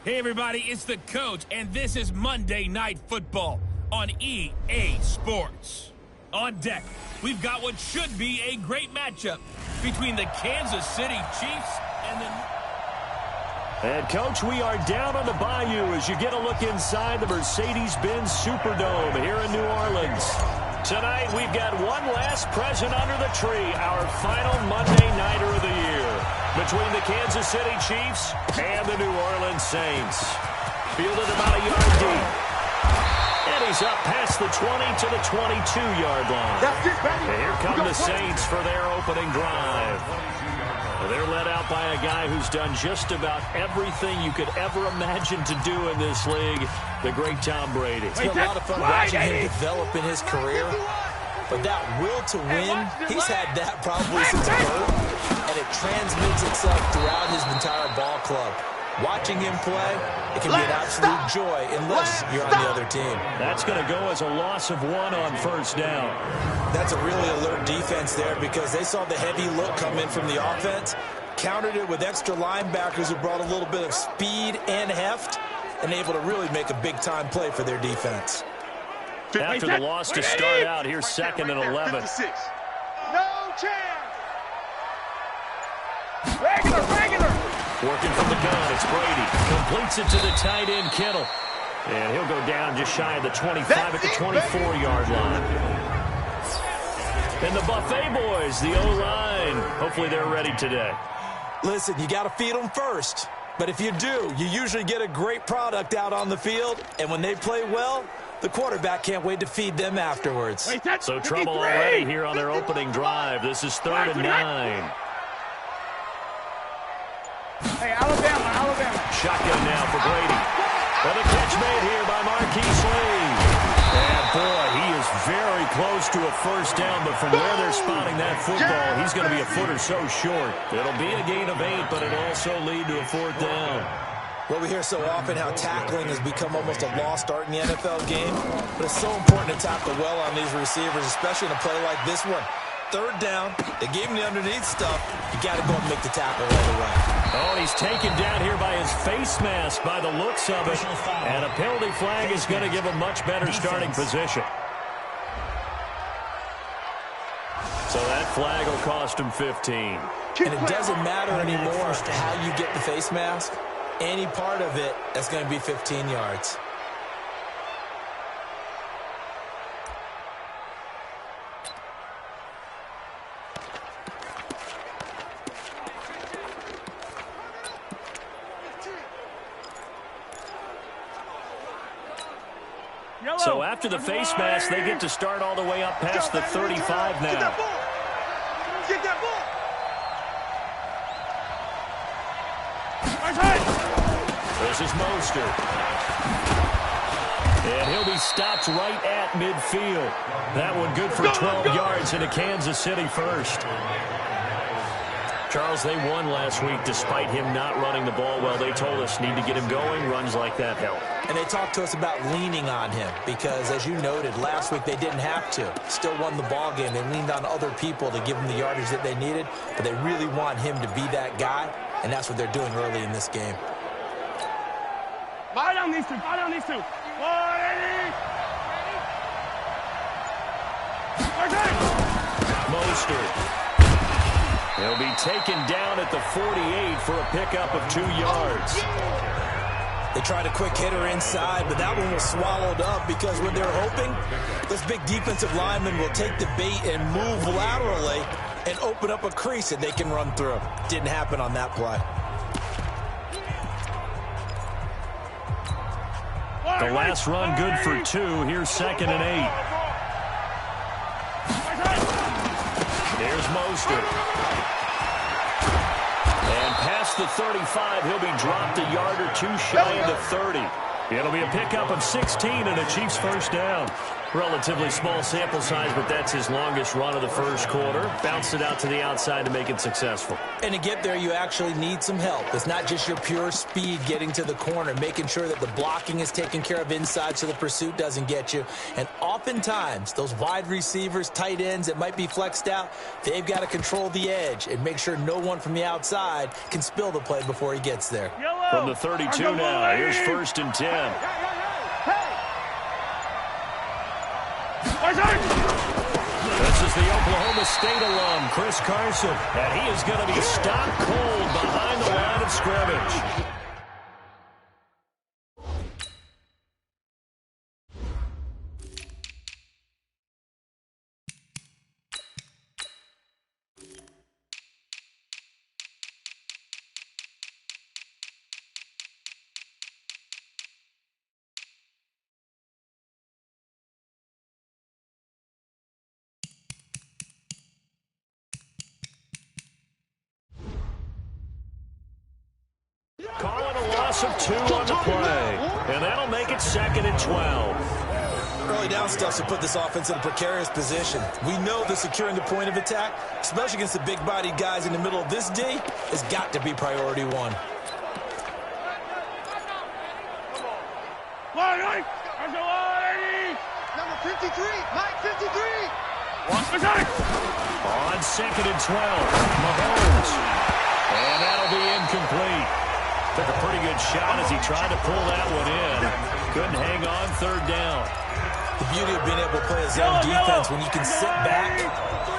Hey everybody, it's the coach, and this is Monday Night Football on EA Sports. On deck, we've got what should be a great matchup between the Kansas City Chiefs and the... And, Coach, we are down on the bayou as you get a look inside the Mercedes-Benz Superdome here in New Orleans. Tonight, we've got one last present under the tree, our final Monday Nighter of the year, between the Kansas City Chiefs and the New Orleans Saints. Fielded about a yard deep. And he's up past the 20 to the 22-yard line. And here come the Saints for their opening drive. They're led out by a guy who's done just about everything you could ever imagine to do in this league, the great Tom Brady. It's been a lot of fun watching him develop in his career, but that will to win, he's had that probably since birth, and it transmits itself throughout his entire ball club. Watching him play, it can be an absolute joy unless you're on the other team. That's going to go as a loss of 1 on first down. That's a really alert defense there because they saw the heavy look come in from the offense, countered it with extra linebackers who brought a little bit of speed and heft, and able to really make a big-time play for their defense. After the loss to start out, here's second and 11. 56. No chance. Regular. Working from the gun, it's Brady. Completes it to the tight end, Kittle. And he'll go down just shy of the 25 at the 24-yard line. And the Buffet boys, the O-line. Hopefully they're ready today. Listen, you got to feed them first. But if you do, you usually get a great product out on the field. And when they play well, the quarterback can't wait to feed them afterwards. So trouble already here on their opening drive. This is 3rd and 9. Hey, Alabama. Shotgun now for Brady. Well, the catch made here by Marquise Lee. And, boy, he is very close to a first down, but from where they're spotting that football, he's going to be a foot or so short. It'll be a gain of 8, but it'll also lead to a 4th down. Well, we hear so often how tackling has become almost a lost art in the NFL game, but it's so important to tackle well on these receivers, especially in a play like this one. 3rd down, they gave him the underneath stuff. You got to go and make the tackle right away. Oh, he's taken down here by his face mask by the looks of it. And a penalty flag is going to give a much better starting position. So that flag will cost him 15. And it doesn't matter anymore how you get the face mask. Any part of it, that's going to be 15 yards. So after the face mask, they get to start all the way up past the 35 now. Get that ball. This is Mostert. And he'll be stopped right at midfield. That one good for 12 yards into Kansas City first. Charles, they won last week despite him not running the ball well. They told us need to get him going. Runs like that help. And they talked to us about leaning on him because, as you noted, last week they didn't have to. Still won the ball game. They leaned on other people to give them the yardage that they needed, but they really want him to be that guy, and that's what they're doing early in this game. Buy down these two. Mostert. He'll be taken down at the 48 for a pickup of 2 yards. They tried a quick hitter inside, but that one was swallowed up because when they're hoping, those big defensive linemen will take the bait and move laterally and open up a crease that they can run through. Didn't happen on that play. The last run good for 2. Here's 2nd and 8. Here's Mostert. And past the 35, he'll be dropped a yard or 2 shy of the 30. It'll be a pickup of 16 and a Chiefs first down. Relatively small sample size, but that's his longest run of the first quarter. Bounced it out to the outside to make it successful. And to get there, you actually need some help. It's not just your pure speed getting to the corner, making sure that the blocking is taken care of inside so the pursuit doesn't get you. And oftentimes, those wide receivers, tight ends that might be flexed out, they've got to control the edge and make sure no one from the outside can spill the play before he gets there. From the 32 now, here's 1st and 10. This is the Oklahoma State alum, Chris Carson, and he is going to be stopped cold behind the line of scrimmage. Calling a loss of 2 on the play, and that'll make it 2nd and 12. Early down stuff to put this offense in a precarious position. We know that securing the point of attack, especially against the big-bodied guys in the middle of this D, has got to be priority one. Number 53, Mike 53. On 2nd and 12, Mahomes. And that'll be incomplete. Took a pretty good shot as he tried to pull that one in. Couldn't hang on 3rd down. The beauty of being able to play a zone defense when you can sit back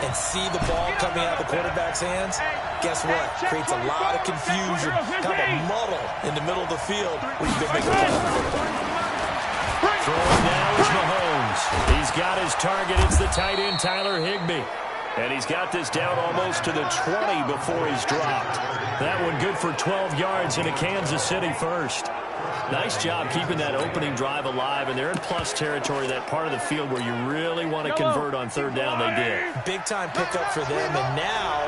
and see the ball coming out of the quarterback's hands, guess what? Creates a lot of confusion, kind of a muddle in the middle of the field where you can make a play. Throwing now is Mahomes. He's got his target. It's the tight end, Tyler Higbee. And he's got this down almost to the 20 before he's dropped. That one good for 12 yards into Kansas City first. Nice job keeping that opening drive alive, and they're in plus territory, that part of the field where you really want to convert on 3rd down. They did. Big-time pickup for them, and now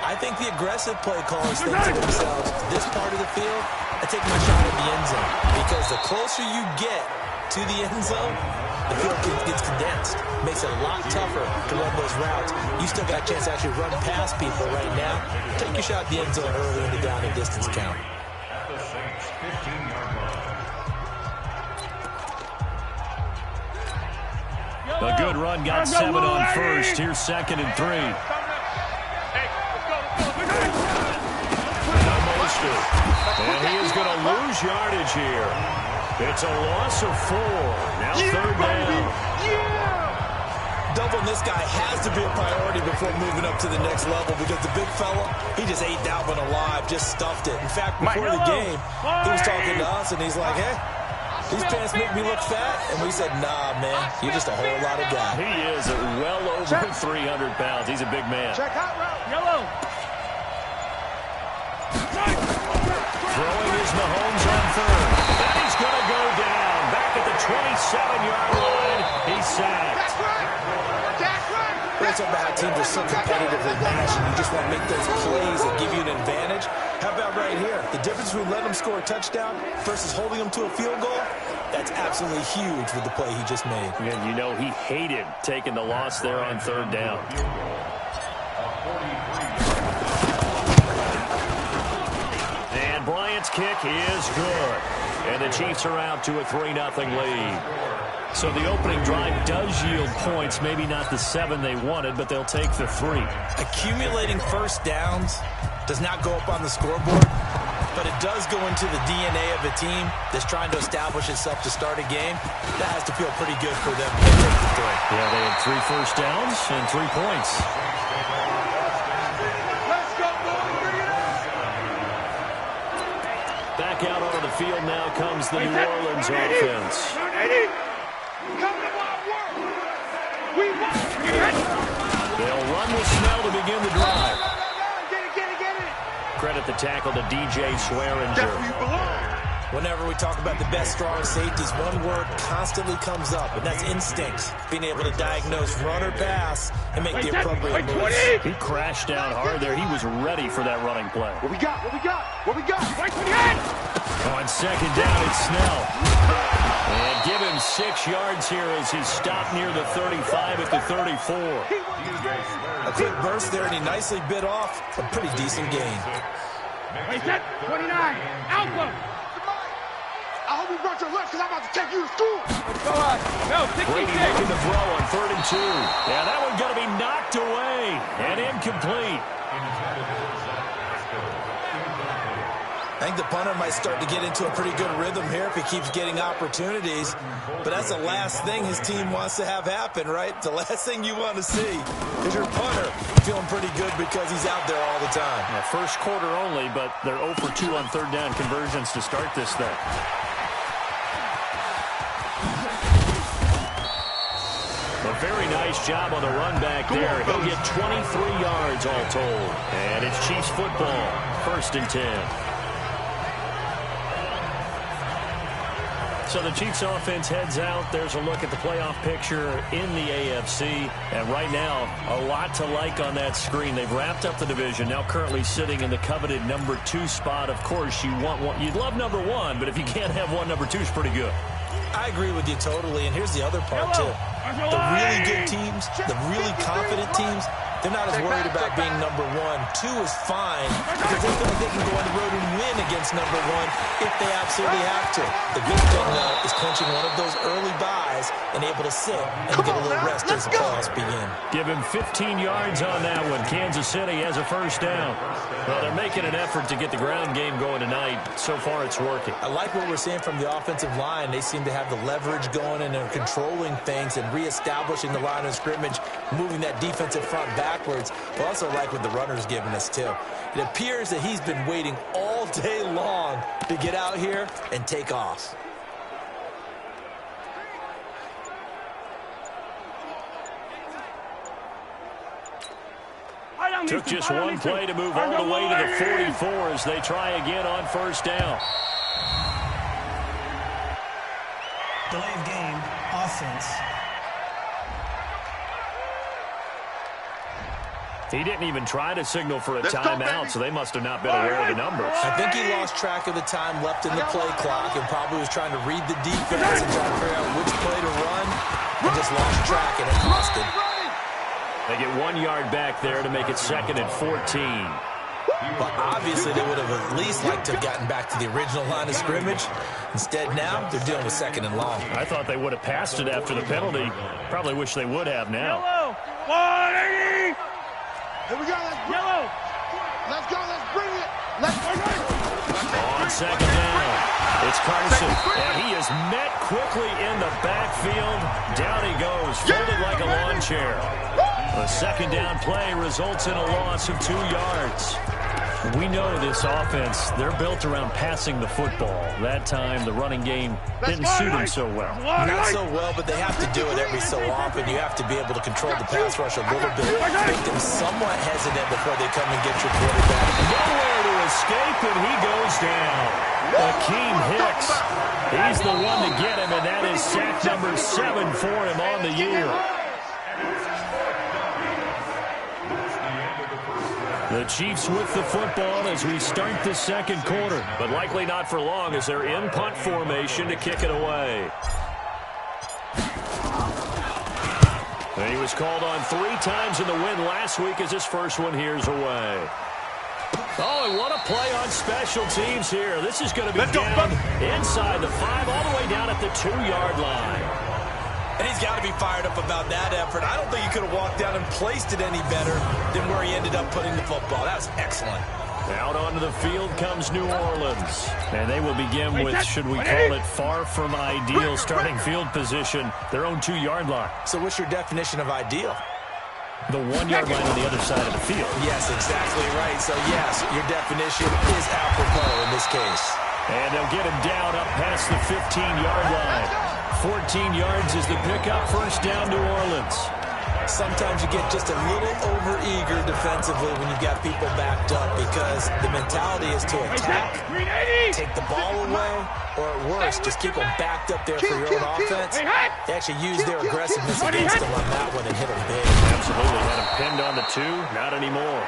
I think the aggressive play callers think to themselves, this part of the field, I take my shot at the end zone, because the closer you get to the end zone, the field gets condensed. Makes it a lot tougher to run those routes. You still got a chance to actually run past people right now. Take your shot at the end zone early in the down and distance count. A good run, got 7 on 1st. Here's 2nd and 3. And he is going to lose yardage here. It's a loss of 4. Now 3rd down. Doubling this guy has to be a priority before moving up to the next level, because the big fella, he just ate that one alive, just stuffed it. In fact, before the game, he was talking to us, and he's like, hey, these pants make me look fat. And we said, nah, man, you're just a whole lot of guy. He is well over 300 pounds. He's a big man. Check out route. Yellow. Throwing is Mahomes on 3rd. And he's going to go down. Back at the 27-yard line. He's sacked. That's right. That's right. We're talking about how teams are so competitively matched, and you just want to make those plays that give you an advantage. How about right here? The difference between letting them score a touchdown versus holding them to a field goal, that's absolutely huge with the play he just made. And you know he hated taking the loss there on 3rd down. And Bryant's kick is good. And the Chiefs are out to a 3-0 lead. So the opening drive does yield points, maybe not the 7 they wanted, but they'll take the 3. Accumulating first downs does not go up on the scoreboard, but it does go into the DNA of a team that's trying to establish itself to start a game. That has to feel pretty good for them to take the 3. Yeah, they had 3 first downs and 3 points. Let's go, boys. Bring it up. Back out onto the field now comes the New Orleans offense. Come to my work. We want it. They'll run with Snell to begin the drive. Get it. Credit the tackle to DJ Swearinger. Whenever we talk about the best strong safeties, one word constantly comes up, and that's instincts. Being able to diagnose run or pass and make the appropriate moves. He crashed down hard there. He was ready for that running play. What we got? On second down, it's Snell. And give him 6 yards here as he stopped near the 35 at the 34. A quick burst there, and he nicely bit off a pretty decent gain. Wait, set. 29. Alpha. I hope you brought your lunch because I'm about to take you to school. Go on. No, 66. Brady making the throw on 3rd and 2. Yeah, that one's going to be knocked away and incomplete. I think the punter might start to get into a pretty good rhythm here if he keeps getting opportunities. But that's the last thing his team wants to have happen, right? The last thing you want to see is your punter feeling pretty good because he's out there all the time. Yeah, first quarter only, but they're 0 for 2 on 3rd down conversions to start this thing. A very nice job on the run back there. He'll get 23 yards all told. And it's Chiefs football, 1st and 10. So the Chiefs offense heads out. There's a look at the playoff picture in the AFC. And right now, a lot to like on that screen. They've wrapped up the division, now currently sitting in the coveted number 2 spot. Of course, you want one. You'd love number 1, but if you can't have one, number 2 is pretty good. I agree with you totally, and here's the other part, too. The really good teams, the really confident teams, they're not as worried about being number 1. 2 is fine because they feel like they can go on the road and win against number 1 if they absolutely have to. The good thing, though, is clinching one of those early byes and able to sit and get a little rest as the playoffs begin. Give him 15 yards on that one. Kansas City has a 1st down. Well, they're making an effort to get the ground game going tonight. So far, it's working. I like what we're seeing from the offensive line. They seem to have the leverage going, and they're controlling things and reestablishing the line of scrimmage, moving that defensive front backwards. But also like what the runner's giving us, too. It appears that he's been waiting all day long to get out here and take off. Took just one play to move all the way to the 44 as they try again on 1st down. Delay of game, offense. He didn't even try to signal for a timeout, so they must have not been aware of the numbers. I think he lost track of the time left in the play clock and probably was trying to read the defense and trying to figure out which play to run and just lost track, and it cost him. They get 1 yard back there to make it 2nd and 14. But obviously they would have at least liked to have gotten back to the original line of scrimmage. Instead now, they're dealing with 2nd and long. I thought they would have passed it after the penalty. Probably wish they would have now. Yellow. 180. Here we go. Let's yellow. Let's go. Let's bring it. Let's bring it. On 2nd down, it's Carson, and he is met quickly in the backfield. Down he goes, folded like a lawn chair. The 2nd down play results in a loss of 2 yards. We know this offense, they're built around passing the football. That time, the running game didn't suit them so well. Not so well, but they have to do it every so often. You have to be able to control the pass rush a little bit, make them somewhat hesitant before they come and get your quarterback. Nowhere to escape, and he goes down. Akeem Hicks, he's the one to get him, and that is sack number 7 for him on the year. The Chiefs with the football as we start the 2nd quarter, but likely not for long as they're in punt formation to kick it away. And he was called on 3 times in the win last week as his first one here's away. Oh, and what a play on special teams here. This is going to be down inside the 5 all the way down at the 2-yard line. And he's got to be fired up about that effort. I don't think he could have walked down and placed it any better than where he ended up putting the football. That was excellent. Out onto the field comes New Orleans. And they will begin with, should we call it, far from ideal starting field position, their own 2-yard line. So what's your definition of ideal? The 1-yard line on the other side of the field. Yes, exactly right. So, yes, your definition is apropos in this case. And they'll get him down up past the 15-yard line. 14 yards is the pickup, 1st down, New Orleans. Sometimes you get just a little over-eager defensively when you've got people backed up because the mentality is to attack, take the ball away, or at worst, just keep them backed up there for your own offense. They actually use their aggressiveness against them on that one and hit them big. Absolutely. Had him pinned on the 2. Not anymore.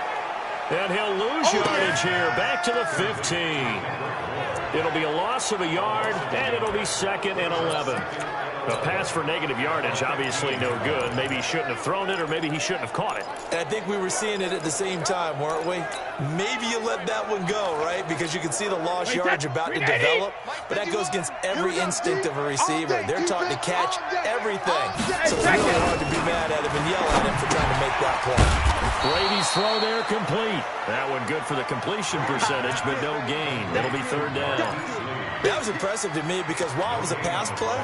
And he'll lose yardage here. Back to the 15. It'll be a loss of a yard, and it'll be 2nd and 11. A pass for negative yardage, obviously no good. Maybe he shouldn't have thrown it, or maybe he shouldn't have caught it. And I think we were seeing it at the same time, weren't we? Maybe you let that one go, right? Because you can see the lost yardage about to develop. But that goes against every instinct of a receiver. They're taught to catch everything. So it's really hard to be mad at him and yell at him for trying to make that play. Brady's throw there complete. That one good for the completion percentage, but no gain. It'll be 3rd down. That was impressive to me because while it was a pass play,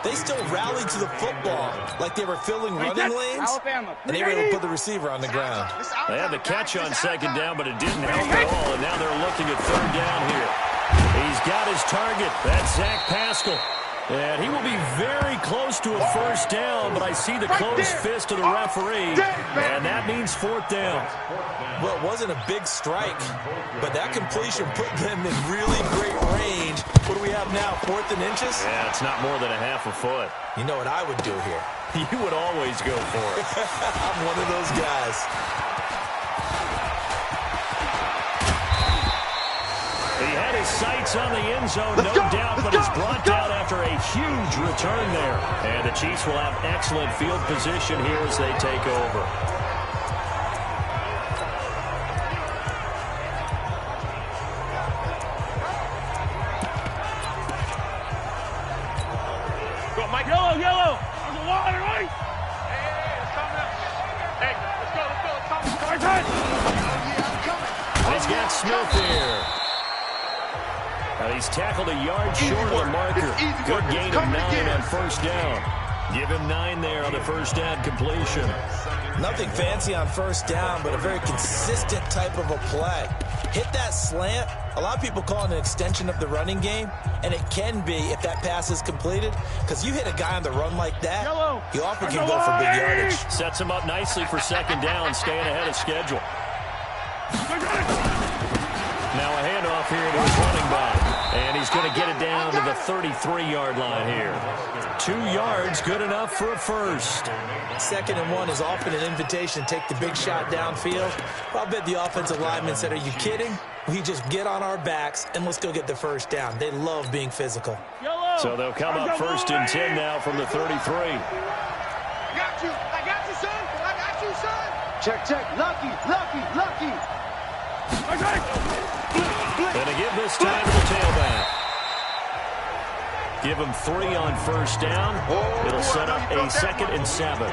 they still rallied to the football like they were filling running lanes, and they were able to put the receiver on the ground. They had the catch on 2nd down, but it didn't help at all, and now they're looking at 3rd down here. He's got his target. That's Zach Pascal. And he will be very close to a 1st down, but I see the closed fist of the referee, and that means 4th down. Well, it wasn't a big strike, but that completion put them in really great range. What do we have now, 4th and inches? Yeah, it's not more than a half a foot. You know what I would do here? You would always go for it. I'm one of those guys. He had his sights on the end zone, no doubt, but is brought down after a huge return there. And the Chiefs will have excellent field position here as they take over. Go, Mike. Yellow. There's a water, right? Hey, it's coming up. Hey, let's go. It's coming. He's got Smith here. He's tackled a yard short of the marker. Good gain of 9 on 1st down. Give him 9 there on the 1st down completion. Nothing fancy on 1st down, but a very consistent type of a play. Hit that slant. A lot of people call it an extension of the running game, and it can be if that pass is completed, because you hit a guy on the run like that, you often can go for big yardage. Sets him up nicely for 2nd down, staying ahead of schedule. Now a handoff here to his running back. And he's going to get it down to the 33-yard line here. 2 yards, good enough for a 1st. 2nd and 1 is often an invitation to take the big shot downfield. I'll bet the offensive linemen said, are you kidding? We just get on our backs and let's go get the 1st down. They love being physical. So they'll come up 1st and 10 now from the 33. I got you, son. I got you, son. Check. Lucky. Going to give this time to the tailback. Give him 3 on 1st down. It'll set up a 2nd and 7.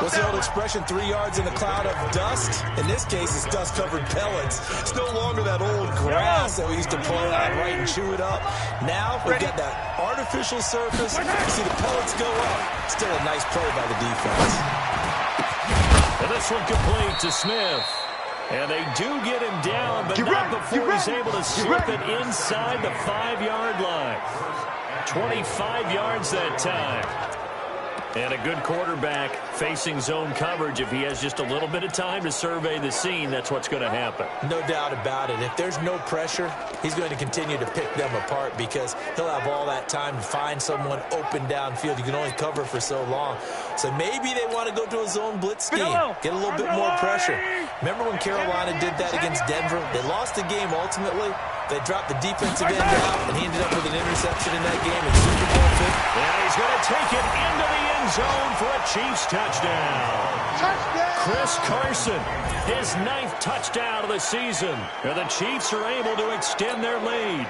What's the old expression, 3 yards in a cloud of dust? In this case, it's dust-covered pellets. It's no longer that old grass that we used to play on, right, and chew it up. Now, we've got that artificial surface. You see the pellets go up. Still a nice play by the defense. And this one complete to Smith. And they do get him down, but not before he's able to slip it inside the 5-yard line. 25 yards that time. And a good quarterback facing zone coverage. If he has just a little bit of time to survey the scene, that's what's going to happen. No doubt about it. If there's no pressure, he's going to continue to pick them apart because he'll have all that time to find someone open downfield. You can only cover for so long. So maybe they want to go to a zone blitz scheme, get a little bit more pressure. Remember when Carolina did that against Denver? They lost the game ultimately. They dropped the defensive end out, and he ended up with an interception in that game in Super Bowl 50. And he's going to take it into the end zone for a Chiefs touchdown. Chris Carson, his 9th touchdown of the season. And the Chiefs are able to extend their lead.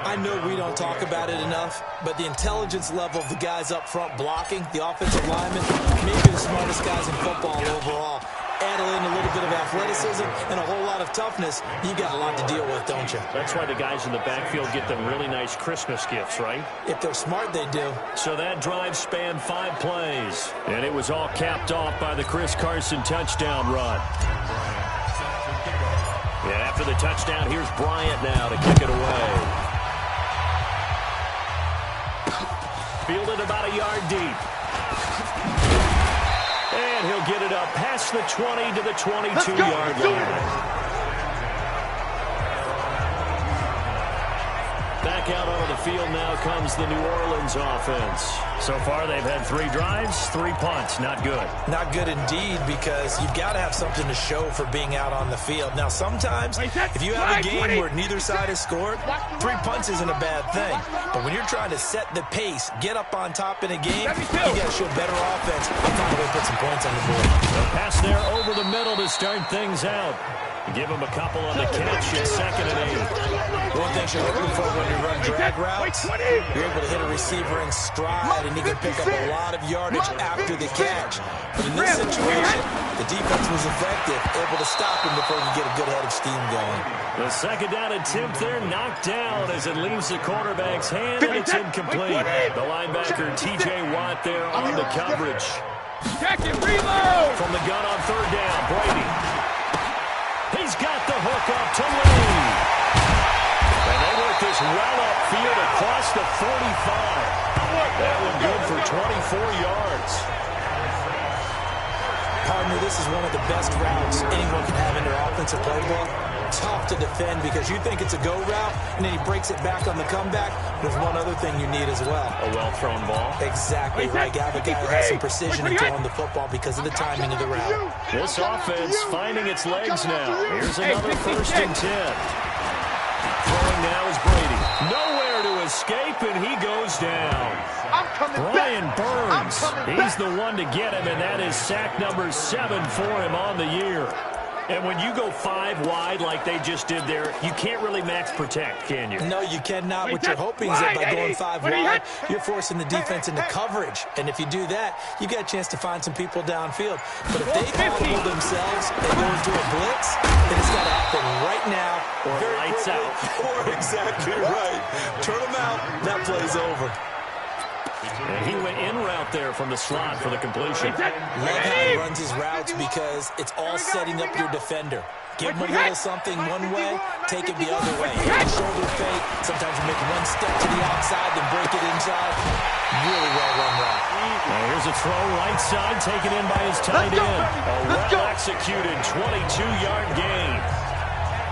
I know we don't talk about it enough, but the intelligence level of the guys up front blocking, the offensive linemen, maybe the smartest guys in football overall. Add in a little bit of athleticism and a whole lot of toughness, you got a lot to deal with, don't you? That's why the guys in the backfield get them really nice Christmas gifts, right? If they're smart, they do. So that drive spanned 5 plays, and it was all capped off by the Chris Carson touchdown run. And after the touchdown, here's Bryant now to kick it away. Fielded about a yard deep. And he'll get it up past the 20 to the 22-yard line. Back back out onto the field now comes the New Orleans offense. So far, they've had 3 drives, 3 punts. Not good. Not good indeed, because you've got to have something to show for being out on the field. Now, sometimes, if you have a game where neither side has scored, 3 punts isn't a bad thing. But when you're trying to set the pace, get up on top in a game, you got to show better offense and find a way to put some points on the board. A pass there over the middle to start things out. Give him a couple on the catch at 2nd and 8. One thing you're looking for when you run drag routes, you're able to hit a receiver in stride, and he can pick up a lot of yardage after the catch. But in this situation, the defense was effective, able to stop him before he could get a good head of steam going. The 2nd down attempt there knocked down as it leaves the quarterback's hand, and it's incomplete. The linebacker, T.J. Watt, there on the coverage. From the gun on 3rd down, Brady. He's got the hook up to Lee. And they work this well upfield across the 45. That one good for 24 yards. Partner, this is one of the best routes anyone can have in their offensive playbook. Tough to defend because you think it's a go route, and then he breaks it back on the comeback. There's one other thing you need as well. A well-thrown ball. Exactly right. Have a guy who has some precision in throwing the football because of the timing of the route. This offense finding its legs now. Here's another 1st and 10. Throwing now is Brady. Nowhere to escape, and he goes down. Brian Burns, he's the one to get him, and that is sack number 7 for him on the year. And when you go 5 wide like they just did there, you can't really max protect, can you? No, you cannot. What you're hoping is that by going 5 wide, you're forcing the defense into coverage. And if you do that, you get a chance to find some people downfield. But if they audible themselves and go into a blitz, then it's got to happen right now. Or lights out. Or exactly right. Turn them out. That play's over. And he went in route there from the slot for the completion. Love how he runs his routes because it's all setting up your defender. Give him a little something one way, take it the other way. Shoulder fake. Sometimes you make one step to the outside, then break it inside. Really well-run route. Now here's a throw right side, taken in by his tight end. A well-executed 22-yard gain.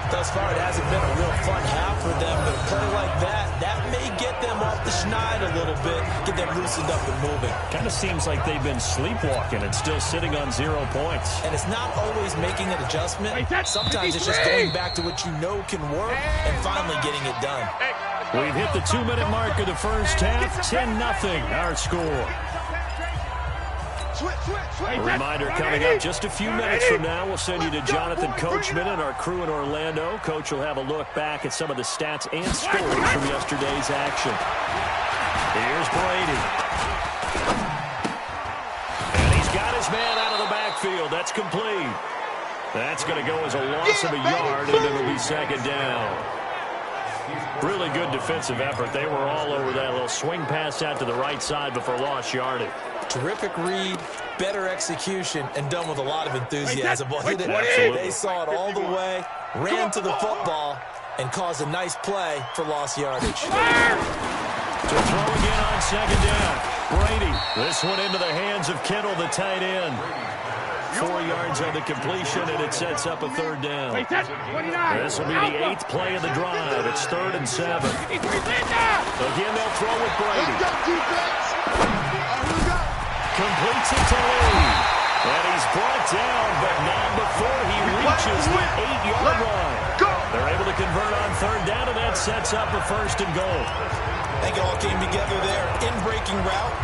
Thus far, it hasn't been a real fun half for them, but a play like that may get them off the schneid a little bit, get them loosened up and moving. Kind of seems like they've been sleepwalking and still sitting on 0 points. And it's not always making an adjustment. Sometimes it's just going back to what you know can work and finally getting it done. We've hit the 2-minute mark of the first half. 10-0 our score. A reminder coming up just a few minutes from now. We'll send you to Jonathan Coachman and our crew in Orlando. Coach will have a look back at some of the stats and scores from yesterday's action. Here's Brady. And he's got his man out of the backfield. That's complete. That's going to go as a loss of a yard, and it'll be 2nd down. Really good defensive effort. They were all over that little swing pass out to the right side before lost yardage. Terrific read, better execution, and done with a lot of enthusiasm. Absolutely. They saw it all the way, ran to the football, and caused a nice play for lost yardage. To throw again on 2nd down. Brady, this one into the hands of Kittle, the tight end. 4 yards on the completion, and it sets up a 3rd down. This will be the 8th play of the drive. It's 3rd and 7. Again, they'll throw with Brady. Completes it to Lee. And he's brought down, but not before he reaches the 8-yard line. They're able to convert on 3rd down, and that sets up a 1st and goal. I think it all came together there. In-breaking route.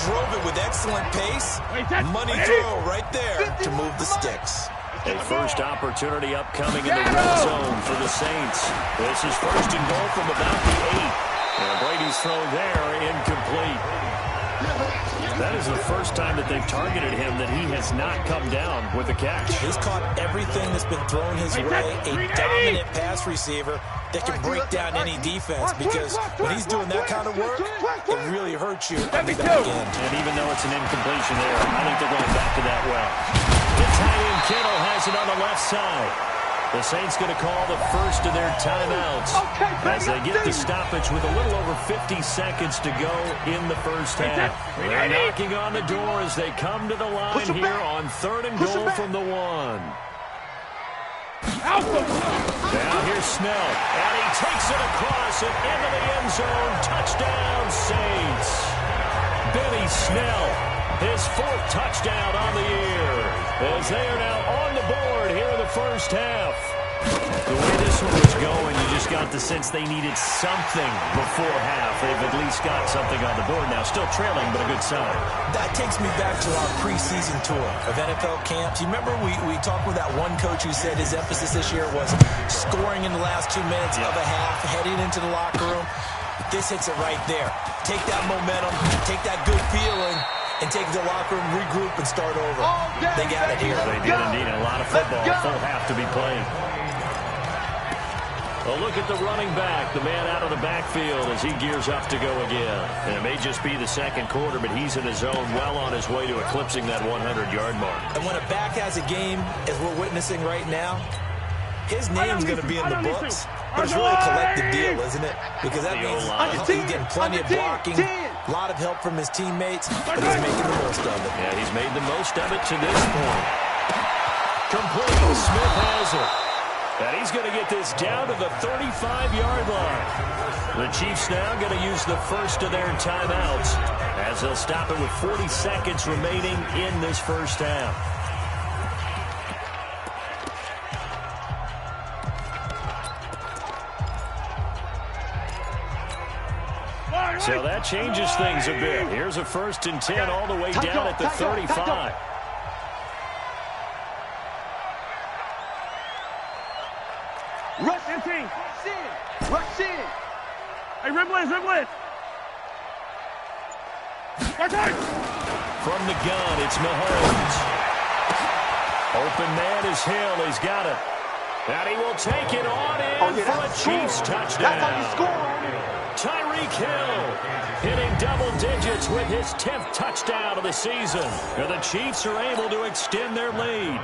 Drove it with excellent pace. Money throw right there to move the sticks. A first opportunity upcoming in the red zone for the Saints. This is 1st and goal from about the 8. And Brady's throw there, incomplete. That is the first time that they've targeted him that he has not come down with a catch. He's caught everything that's been thrown his way. A dominant pass receiver that can break down any defense, because when he's doing that kind of work, it really hurts you on the back end. And even though it's an incompletion there, I think they're going back to that well. The tight end Kittle has it on the left side. The Saints going to call the first of their timeouts as they get the stoppage with a little over 50 seconds to go in the first half. They're knocking on the door as they come to the line here on 3rd and goal from the 1. Now here's Snell, and he takes it across and into the end zone. Touchdown, Saints. Benny Snell, his 4th touchdown on the year, as they are now on the board here in the first half. The way this one was going, you just got the sense they needed something before half. They've at least got something on the board now. Still trailing, but a good sign. That takes me back to our preseason tour of NFL camps. You remember we talked with that one coach who said his emphasis this year was scoring in the last 2 minutes of a half, heading into the locker room. This hits it right there. Take that momentum, take that good feeling, and take the locker room, regroup, and start over. They got it here. They did indeed. A lot of football, full half to be played. A look at the running back, the man out of the backfield as he gears up to go again. And it may just be the second quarter, but he's in his zone, well on his way to eclipsing that 100-yard mark. And when a back has a game, as we're witnessing right now, his name's going to be in the books. But it's really a collective deal, isn't it? Because that means he's getting plenty of blocking, a lot of help from his teammates, but he's making the most of it. Yeah, he's made the most of it to this point. Complete. Smith has it. And he's going to get this down to the 35-yard line. The Chiefs now going to use the first of their timeouts as they'll stop it with 40 seconds remaining in this first half. So that changes things a bit. Here's a 1st and 10 all the way down at the 35. Rush in, team. Rush in. Hey, Rimblitz. From the gun, it's Mahomes. Open man is Hill. He's got it. And he will take it on in for a Chiefs touchdown. That's how you score on it. Tyreek Hill hitting double digits with his 10th touchdown of the season. And the Chiefs are able to extend their lead.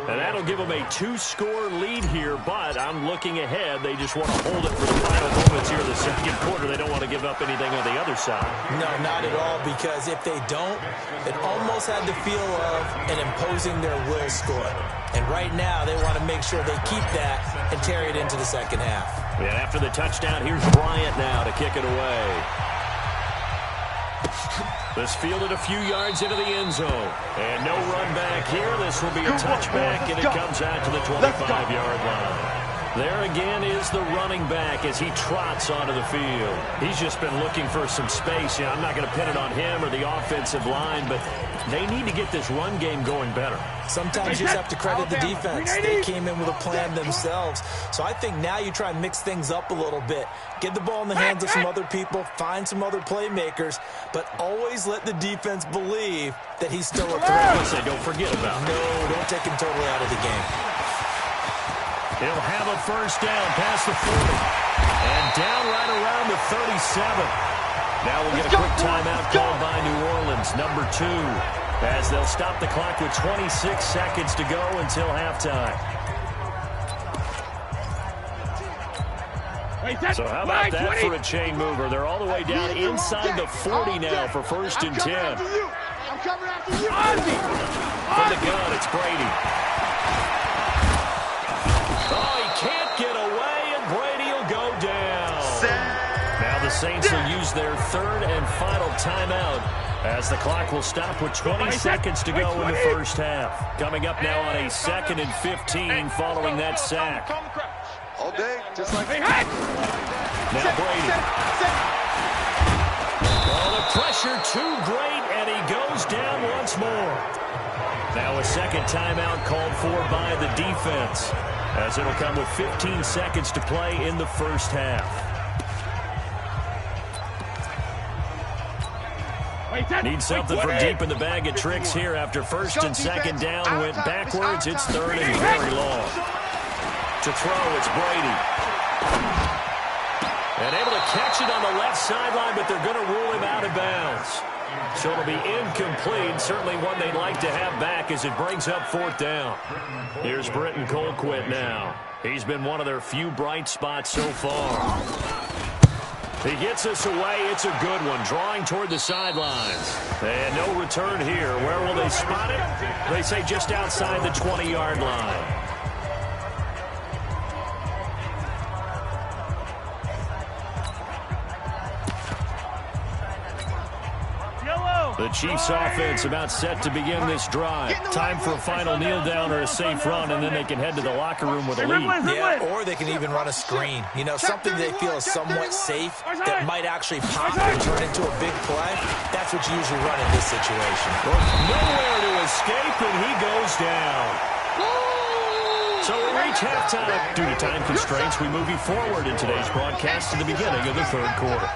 And that'll give them a 2-score lead here, but I'm looking ahead. They just want to hold it for the final moments here in the second quarter. They don't want to give up anything on the other side. No, not at all, because if they don't, it almost had the feel of an imposing their will score. And right now, they want to make sure they keep that and carry it into the second half. And after the touchdown, here's Bryant now to kick it away. This fielded a few yards into the end zone. And no run back here. This will be a touchback, and it comes out to the 25-yard line. There again is the running back as he trots onto the field. He's just been looking for some space. I'm not going to pin it on him or the offensive line, but they need to get this run game going better. Sometimes you just have to credit the defense. They came in with a plan themselves. So I think now you try and mix things up a little bit. Get the ball in the hands of some other people, find some other playmakers, but always let the defense believe that he's still a threat. Say, don't forget about him. No, don't take him totally out of the game. He'll have a first down past the 40. And down right around the 37. Now we'll get a quick timeout called by New Orleans, number 2, as they'll stop the clock with 26 seconds to go until halftime. So how about that for a chain mover? They're all the way down inside the 40 now for 1st and 10. I'm coming after you. From the gun, it's Brady. Oh, he can't get away, and Brady will go down. Now the Saints will use their 3rd and final timeout as the clock will stop with 20 seconds to go in the first half. Coming up now on a 2nd and 15 following that sack. All day, just like Now Brady. Oh, the pressure too great, and he goes down once more. Now a second timeout called for by the defense, as it'll come with 15 seconds to play in the first half. Need something from deep in the bag of tricks here after 1st and 2nd down went backwards. It's 3rd and very long. To throw, it's Brady. And able to catch it on the left sideline, but they're going to rule him out of bounds. So it'll be incomplete. Certainly one they'd like to have back as it brings up 4th down. Here's Britton Colquitt now. He's been one of their few bright spots so far. He gets us away. It's a good one. Drawing toward the sidelines. And no return here. Where will they spot it? They say just outside the 20-yard line. The Chiefs offense about set to begin this drive. Time for a final kneel down or a safe run, and then they can head to the locker room with a lead. Yeah, or they can even run a screen. You know, something they feel is somewhat safe that might actually pop and turn into a big play. That's what you usually run in this situation. Nowhere to escape, and he goes down. So we reach halftime. Due to time constraints, we move you forward in today's broadcast to the beginning of the third quarter.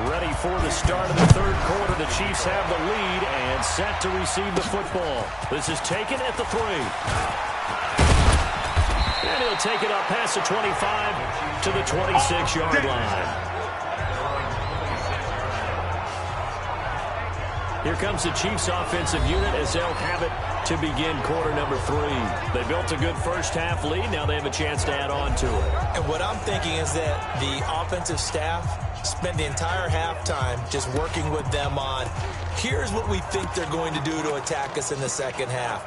Ready for the start of the third quarter. The Chiefs have the lead and set to receive the football. This is taken at the 3. And he'll take it up past the 25 to the 26-yard line. Here comes the Chiefs offensive unit as they'll have it to begin quarter number 3. They built a good first half lead. Now they have a chance to add on to it. And what I'm thinking is that the offensive staff spend the entire halftime just working with them on, here's what we think they're going to do to attack us in the second half.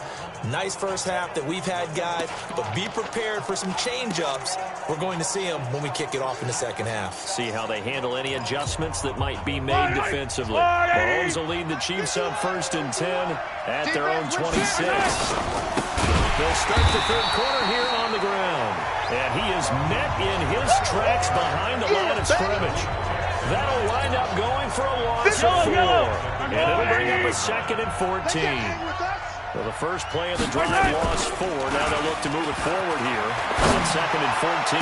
Nice first half that we've had, guys, but be prepared for some change-ups. We're going to see them when we kick it off in the second half. See how they handle any adjustments that might be made defensively. Mahomes will lead the Chiefs on 1st and 10 at their own 26. They'll start the third quarter here on the ground. And he is met in his tracks behind the line of scrimmage. That'll wind up going for a loss of 4. And it'll bring up a 2nd and 14. So the first play of the drive lost 4. Now they'll look to move it forward here on 2nd and 14.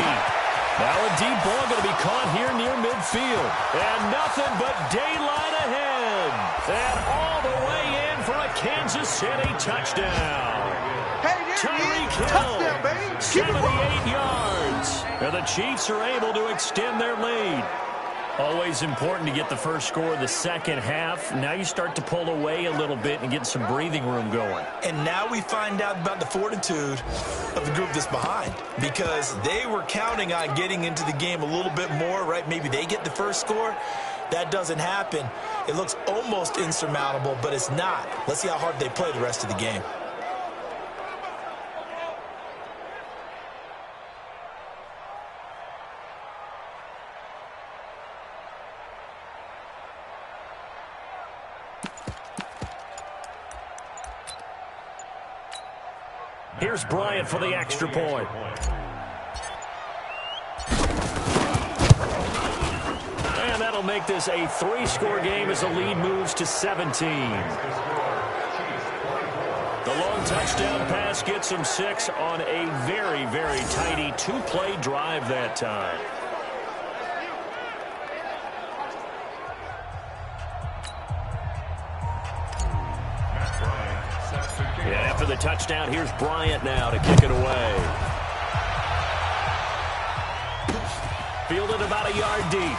Now a deep ball going to be caught here near midfield. And nothing but daylight ahead. And all the way in for a Kansas City touchdown. Tyreek Hill, 78 yards. And the Chiefs are able to extend their lead. Always important to get the first score of the second half. Now you start to pull away a little bit and get some breathing room going. And now we find out about the fortitude of the group that's behind, because they were counting on getting into the game a little bit more, right? Maybe they get the first score. That doesn't happen. It looks almost insurmountable, but it's not. Let's see how hard they play the rest of the game. Here's Bryant for the extra point. And that'll make this a 3-score game as the lead moves to 17. The long touchdown pass gets him 6 on a very, very tidy 2-play drive that time. And after the touchdown, here's Bryant now to kick it away. Fielded about a yard deep.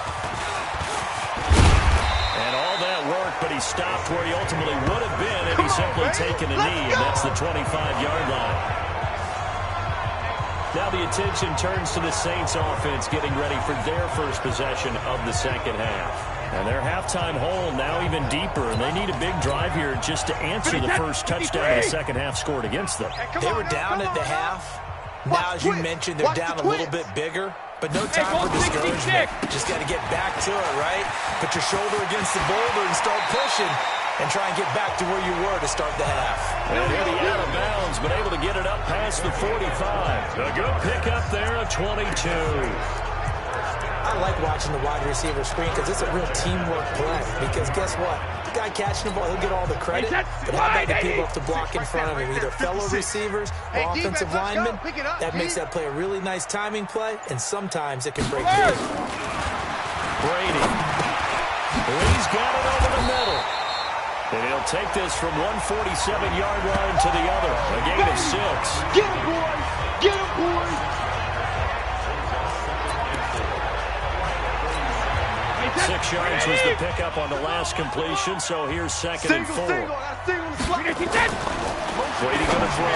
And all that work, but he stopped where he ultimately would have been if he simply taken a knee, and that's the 25-yard line. Now the attention turns to the Saints offense getting ready for their first possession of the second half. And their halftime hole now even deeper, and they need a big drive here just to answer the first touchdown the second half scored against them. They were down at the half. Now, as you mentioned, they're down a little bit bigger, but no time for discouragement. Just got to get back to it, right? Put your shoulder against the boulder and start pushing and try and get back to where you were to start the half. And here the out of bounds, but able to get it up past the 45. A good pickup there, a 22. I like watching the wide receiver screen because it's a real teamwork play. Because guess what? The guy catching the ball, he'll get all the credit. But how about the people up to block in front of him? Either fellow receivers or offensive linemen. That makes that play a really nice timing play, and sometimes it can break big. Brady. He's got it over the middle. And he'll take this from 147-yard line to the other. A gain of 6. Get him, boys! Get him, boys! 6 yards was the pickup on the last completion, so here's 2nd and 4. Brady going to throw.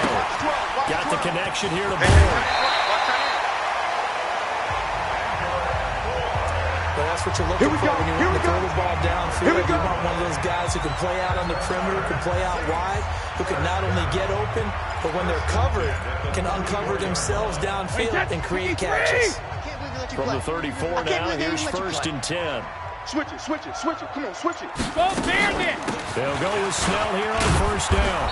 Got the connection here to Bourne. But that's what you're looking for when you want to throw the ball downfield. You want one of those guys who can play out on the perimeter, can play out wide, who can not only get open, but when they're covered, can uncover themselves downfield and create catches. From the 34 now, here's 1st and 10. Switch it, switch it, switch it. Come on, switch it. Go there then. They'll go with Snell here on first down.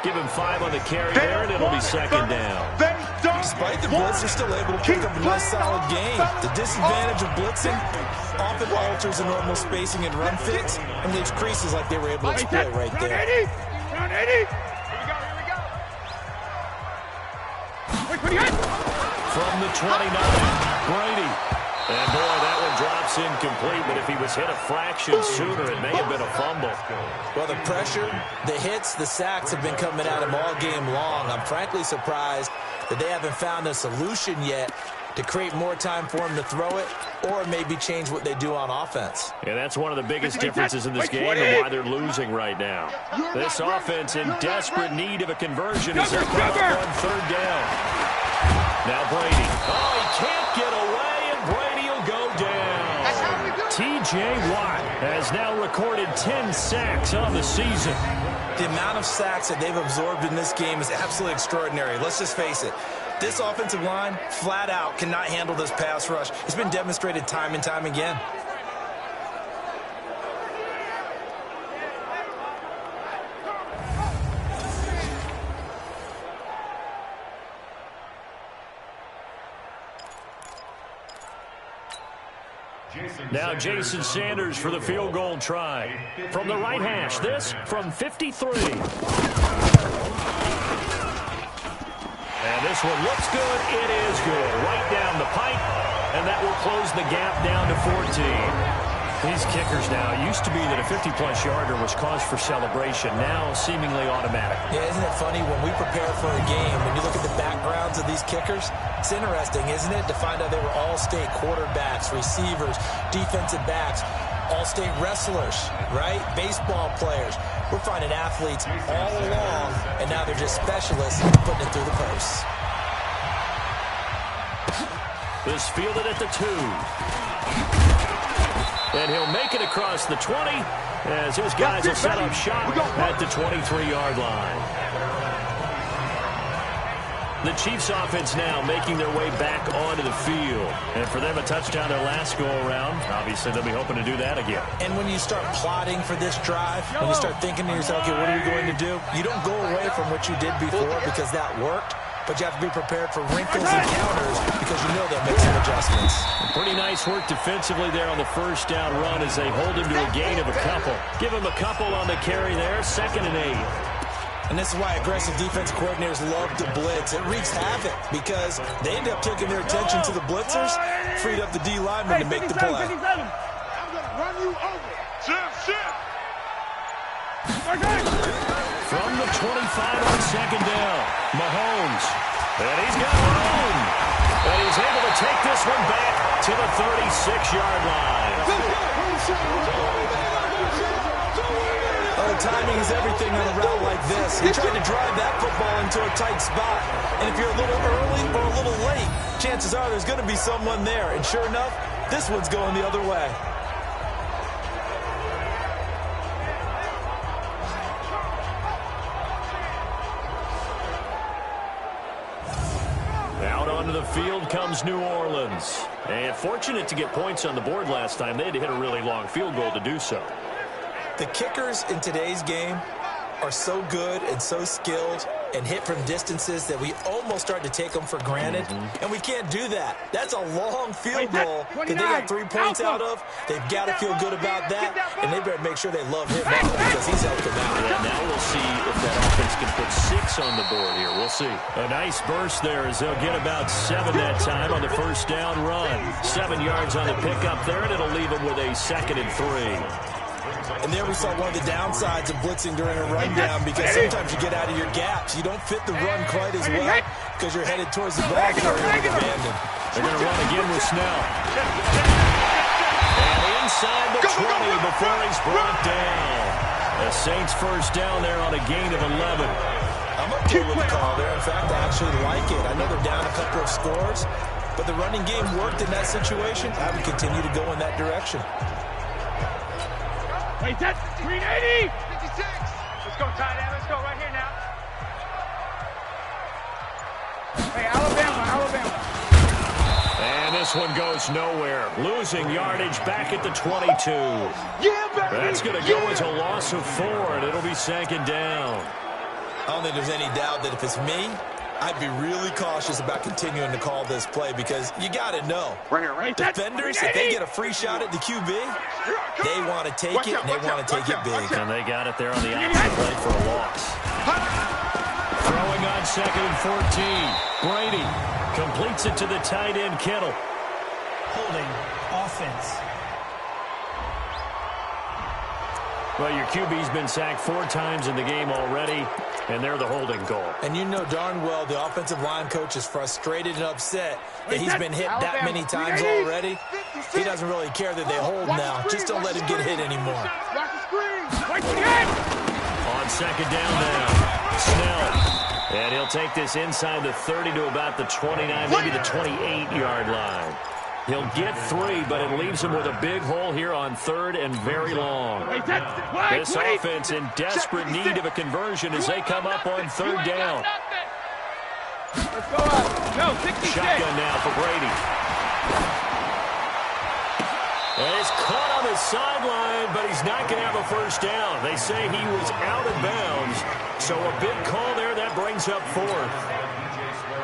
Give him 5 on the carry there, and it'll be second down. Despite the blitz, they're still able to pick up a nice solid gain. The disadvantage of blitzing often alters the normal spacing and run fits and leaves creases like they were able to exploit right there. Round 80. Here we go. From the 29, Brady. And boy, that one drops incomplete, but if he was hit a fraction sooner, it may have been a fumble. Well, the pressure, the hits, the sacks have been coming at him all game long. I'm frankly surprised that they haven't found a solution yet to create more time for him to throw it or maybe change what they do on offense. And that's one of the biggest differences in this game and why they're losing right now. This offense in desperate need of a conversion as they're coming up on third down. Now Brady. Oh, he can't get away, and Brady will go down. T.J. Watt has now recorded 10 sacks on the season. The amount of sacks that they've absorbed in this game is absolutely extraordinary. Let's just face it. This offensive line, flat out, cannot handle this pass rush. It's been demonstrated time and time again. Now Jason Sanders for the field goal try. From the right hash, this from 53. And this one looks good. It is good. Right down the pipe, and that will close the gap down to 14. These kickers now, used to be that a 50-plus yarder was cause for celebration, now seemingly automatic. Yeah, isn't it funny? When we prepare for a game, when you look at the backgrounds of these kickers, it's interesting, isn't it, to find out they were all-state quarterbacks, receivers, defensive backs, all-state wrestlers, right? Baseball players. We're finding athletes all along, and now they're just specialists putting it through the posts. This fielded at the 2. And he'll make it across the 20 as his guys will set up shop at the 23-yard line. The Chiefs offense now making their way back onto the field. And for them, a touchdown their last go-around. Obviously, they'll be hoping to do that again. And when you start plotting for this drive, when you start thinking to yourself, okay, what are we going to do? You don't go away from what you did before because that worked. But you have to be prepared for wrinkles and counters because you know they'll make some adjustments. Pretty nice work defensively there on the first down run as they hold him to a gain of a couple. Give him a couple on the carry there, 2nd and 8. And this is why aggressive defense coordinators love to blitz. It wreaks havoc because they end up taking their attention to the blitzers, freed up the D lineman to make the play. I'm going to run you over. Shift. From the 25 on 2nd down, Mahomes. And he's got room. And he's able to take this one back to the 36-yard line. Oh, timing is everything on a route like this. He tried to drive that football into a tight spot. And if you're a little early or a little late, chances are there's going to be someone there. And sure enough, this one's going the other way. Onto the field comes New Orleans. And fortunate to get points on the board last time. They had to hit a really long field goal to do so. The kickers in today's game are so good and so skilled and hit from distances that we almost start to take them for granted. And we can't do that. That's a long field goal that they got 3 points out of. They've got to feel good about that, and they better make sure they love him out because he's helped them out. Yeah, now we'll see if that offense can put 6 on the board here. We'll see. A nice burst there as they'll get about 7 that time on the first down run. 7 yards on the pickup there, and it'll leave them with a 2nd and 3. And there we saw one of the downsides of blitzing during a rundown because sometimes you get out of your gaps. You don't fit the run quite as well because you're headed towards the ball carrier with abandon. They're going to run again with Snell. And inside the 20 before he's brought down. The Saints first down there on a gain of 11. I'm okay with the call there. In fact, I actually like it. I know they're down a couple of scores, but the running game worked in that situation. I would continue to go in that direction. Wait, that's 380. 56. Let's go, tight end. Let's go right here now. Hey, Alabama. And this one goes nowhere. Losing yardage back at the 22. That's going to go as a loss of 4, and it'll be 2nd down. I don't think there's any doubt that if it's me, I'd be really cautious about continuing to call this play because you got to know. Defenders, if they get a free shot at the QB, they want to take it, and they want to take it big. And they got it there on the opposite play for a loss. Throwing on 2nd and 14. Brady completes it to the tight end, Kittle. Holding offense. Well, your QB's been sacked 4 times in the game already, and they're the holding call. And you know darn well the offensive line coach is frustrated and upset that he's been hit that many times already. He doesn't really care that they hold now. Just don't let him get hit anymore. On 2nd down now, Snell. And he'll take this inside the 30 to about the 29, maybe the 28-yard line. He'll get 3, but it leaves him with a big hole here on 3rd and very long. This offense in desperate need of a conversion as they come up on 3rd down. Shotgun now for Brady. And he's caught on the sideline, but he's not going to have a 1st down. They say he was out of bounds, so a big call there. That brings up 4th.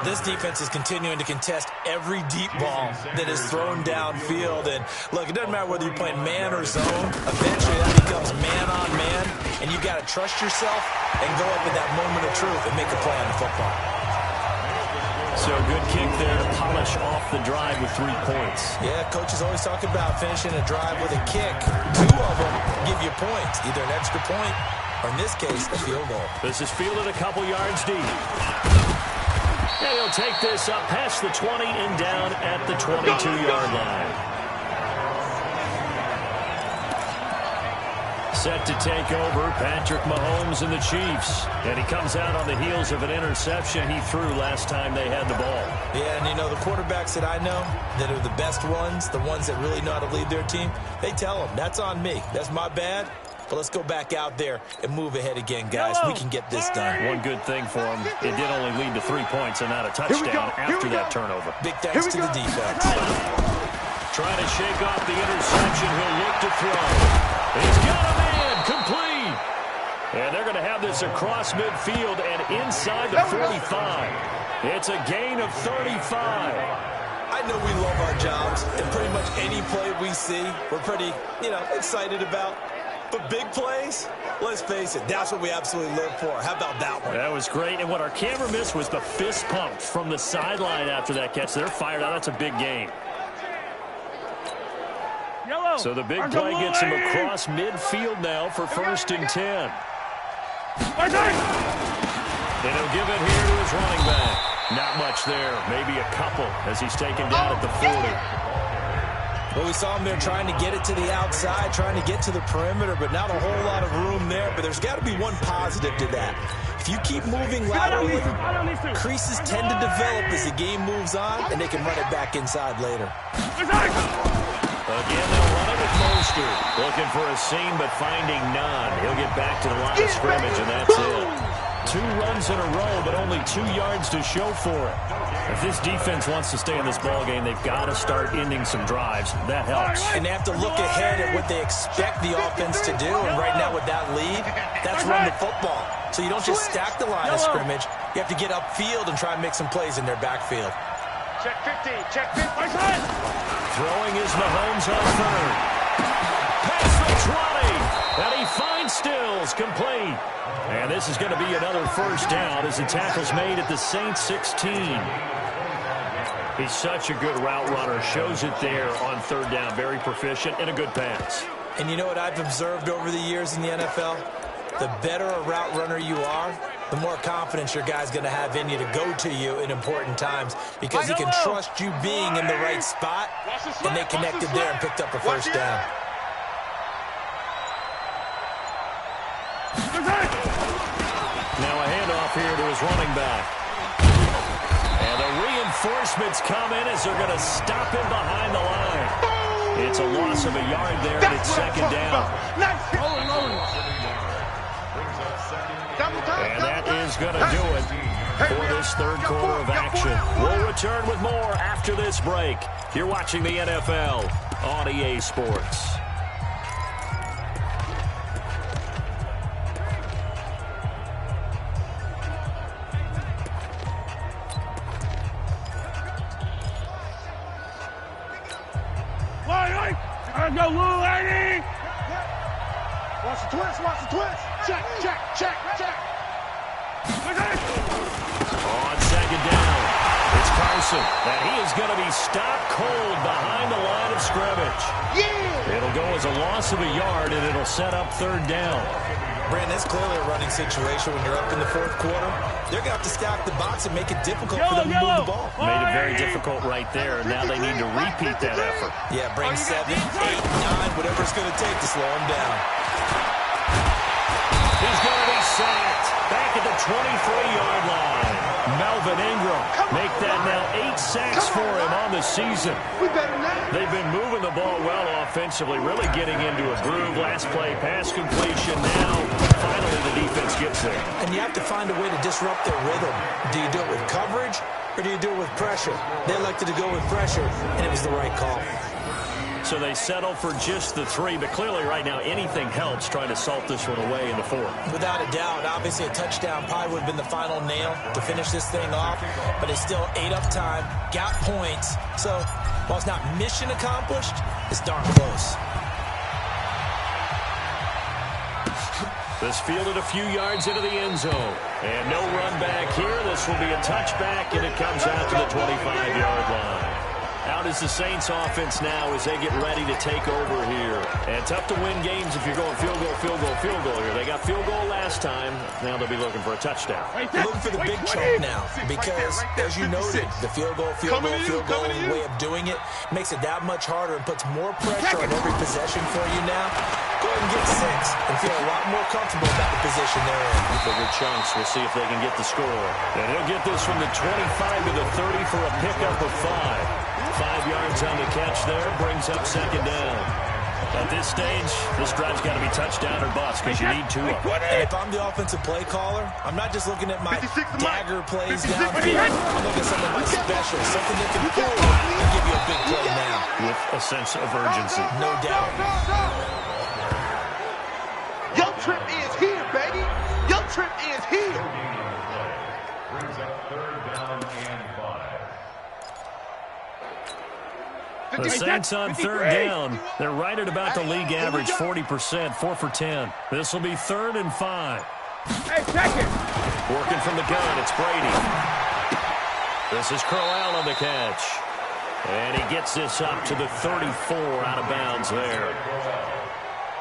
This defense is continuing to contest every deep ball that is thrown downfield. And, look, it doesn't matter whether you're playing man or zone. Eventually, that becomes man-on-man, and you got to trust yourself and go up in that moment of truth and make a play on the football. So good kick there to polish off the drive with 3 points. Yeah, coaches always talk about finishing a drive with a kick. 2 of them give you points, either an extra point or, in this case, a field goal. This is fielded a couple yards deep. And he'll take this up past the 20 and down at the 22-yard line. Set to take over, Patrick Mahomes and the Chiefs. And he comes out on the heels of an interception he threw last time they had the ball. Yeah, and you know, the quarterbacks that I know that are the best ones, the ones that really know how to lead their team, they tell them, that's on me. That's my bad. But let's go back out there and move ahead again, guys. We can get this done. One good thing for him, it did only lead to 3 points and not a touchdown after that turnover. Big thanks to the defense. Trying to shake off the interception. He'll look to throw. He's got a man, complete. And they're going to have this across midfield and inside the 45. It's a gain of 35. I know we love our jobs, and pretty much any play we see, we're pretty, excited about. But big plays, let's face it, that's what we absolutely live for. How about that one? That was great, and what our camera missed was the fist pump from the sideline after that catch. They're fired out. That's a big gain. So the big play gets him across midfield now for 1st and 10. And he'll give it here to his running back. Not much there, maybe a couple as he's taken down at the 40. Well, we saw him there trying to get it to the outside, trying to get to the perimeter, but not a whole lot of room there. But there's got to be one positive to that. If you keep moving laterally, creases tend to develop as the game moves on, and they can run it back inside later. Again, they'll run it with Mostert. Looking for a seam, but finding none. He'll get back to the line of scrimmage, and that's it. 2 runs in a row, but only 2 yards to show for it. If this defense wants to stay in this ballgame, they've got to start ending some drives. That helps. And they have to look ahead at what they expect the offense to do. And right now with that lead, that's run the football. So you don't just stack the line of scrimmage. You have to get upfield and try and make some plays in their backfield. Check 50, check 50. Throwing is Mahomes on 3rd. Past the 20. And he finds Stills, complete. And this is going to be another 1st down as the tackle's made at the Saints 16. He's such a good route runner. Shows it there on 3rd down. Very proficient and a good pass. And you know what I've observed over the years in the NFL? The better a route runner you are, the more confidence your guy's going to have in you to go to you in important times because he can trust you being in the right spot, and they connected there and picked up a 1st down. Now a handoff here to his running back. And the reinforcements come in as they're going to stop him behind the line. It's a loss of a yard there, and it's 2nd down. And that is going to do it for this third quarter of action. We'll return with more after this break. You're watching the NFL on EA Sports. Let's go, little lady! Watch the twist, watch the twist! Check, check, check, check! On second down, it's Carson, and he is going to be stopped cold behind the line of scrimmage. Yeah! It'll go as a loss of a yard, and it'll set up third down. Brandon, that's clearly a running situation when you're up in the fourth quarter. They're going to have to stack the box and make it difficult for them to move the ball. Made it very difficult right there, and now they need to repeat that effort. Yeah, bring 7, 8, 9, whatever it's going to take to slow him down. He's going to be sacked back at the 23-yard line. Melvin Ingram make that now 8 sacks for him on the season. They've been moving the ball well offensively, really getting into a groove. Last play, pass completion. Now, finally, the defense gets there. And you have to find a way to disrupt their rhythm. Do you do it with coverage, or do you do it with pressure? They elected to go with pressure, and it was the right call. So they settle for just the 3, but clearly right now anything helps trying to salt this one away in the 4th. Without a doubt, obviously a touchdown probably would have been the final nail to finish this thing off, but it's still ate up time, got points. So while it's not mission accomplished, it's darn close. This fielded a few yards into the end zone. And no run back here. This will be a touchback, and it comes out to the 25-yard line. Out is the Saints offense now as they get ready to take over here. And tough to win games if you're going field goal, field goal, field goal here. They got field goal last time. Now they'll be looking for a touchdown. Looking for the big chunk now because, as you noted, the field goal way of doing it makes it that much harder and puts more pressure on every possession for you now. Go ahead and get 6 and feel a lot more comfortable about the position they're in. Bigger chunks. We'll see if they can get the score. And he'll get this from the 25 to the 30 for a pickup of 5. 5 yards on the catch there, brings up second down. At this stage, this drive's got to be touchdown or bust because you need 2 of them. And if I'm the offensive play caller, I'm not just looking at my dagger plays downfield. I'm looking at some of my specials, something that can pull and give you a big play now. With a sense of urgency. No doubt. Your trip is here, baby. Your trip is here. Brings up third down and 5. The Saints on third down. They're right at about the league average, 40%, 4 for 10. This will be 3rd and 5. Hey, check it. Working from the gun, it's Brady. This is Crowell on the catch. And he gets this up to the 34 out of bounds there.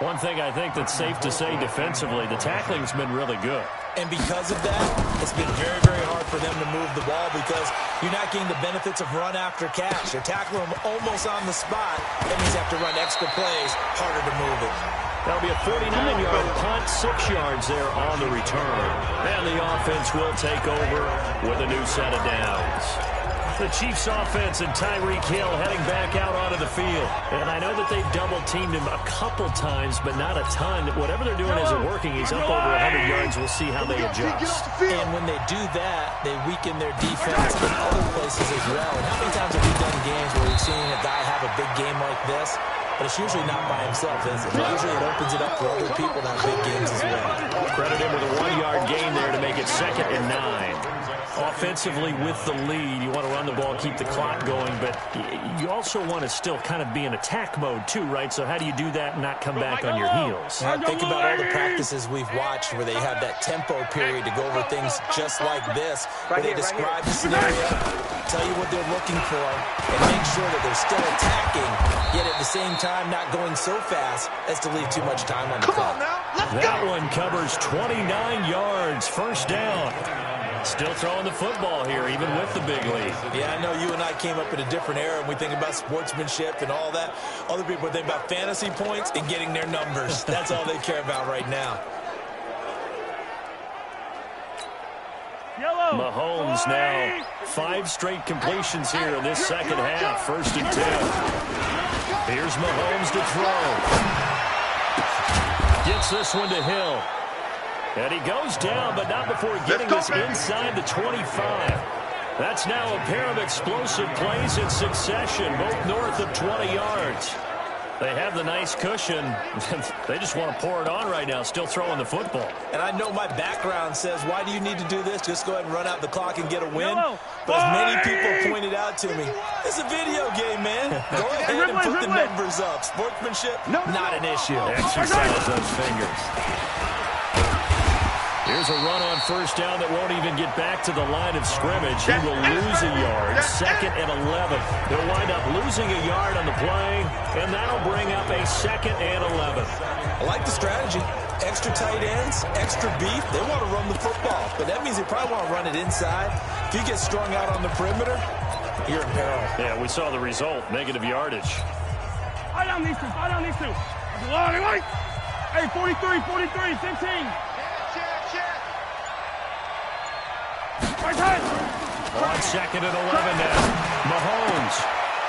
One thing I think that's safe to say defensively, the tackling's been really good. And because of that, it's been very, very hard for them to move the ball because you're not getting the benefits of run after catch. You're tackling them almost on the spot. That means you have to run extra plays, harder to move it. That'll be a 49-yard punt, 6 yards there on the return. And the offense will take over with a new set of downs. The Chiefs offense and Tyreek Hill heading back out onto the field. And I know that they've double-teamed him a couple times, but not a ton. Whatever they're doing isn't working. He's up over 100 yards. We'll see how they adjust. And when they do that, they weaken their defense in other places as well. And how many times have we done games where we've seen a guy have a big game like this? But it's usually not by himself, is it? Usually it opens it up for other people to have big games as well. Credit him with a 1-yard gain there to make it 2nd and 9. Offensively with the lead, you want to run the ball, keep the clock going, but you also want to still kind of be in attack mode too, right? So how do you do that and not come back on your heels? Now, think about all the practices we've watched where they have that tempo period to go over things just like this, where they describe the scenario, tell you what they're looking for, and make sure that they're still attacking, yet at the same time not going so fast as to leave too much time on the clock. That one covers 29 yards, 1st down. Still throwing the football here, even with the big lead. Yeah, I know you and I came up in a different era, and we think about sportsmanship and all that. Other people think about fantasy points and getting their numbers. That's all they care about right now. Mahomes now 5 straight completions here in this second half, 1st and 10. Here's Mahomes to throw. Gets this one to Hill. And he goes down, but not before getting us inside the 25. That's now a pair of explosive plays in succession, both north of 20 yards. They have the nice cushion. They just want to pour it on right now, still throwing the football. And I know my background says, why do you need to do this? Just go ahead and run out the clock and get a win. But as many people pointed out to me, it's a video game, man. Go ahead and put the numbers up. Sportsmanship, not an issue. Exercise those fingers. Here's a run on first down that won't even get back to the line of scrimmage. He will lose a yard. 2nd and 11. He'll wind up losing a yard on the play, and that'll bring up a 2nd and 11. I like the strategy. Extra tight ends, extra beef. They want to run the football, but that means they probably want to run it inside. If you get strung out on the perimeter, you're in peril. Yeah, we saw the result. Negative yardage. I down these two. Hey, 43, 15. On 2nd and 11 now. Mahomes.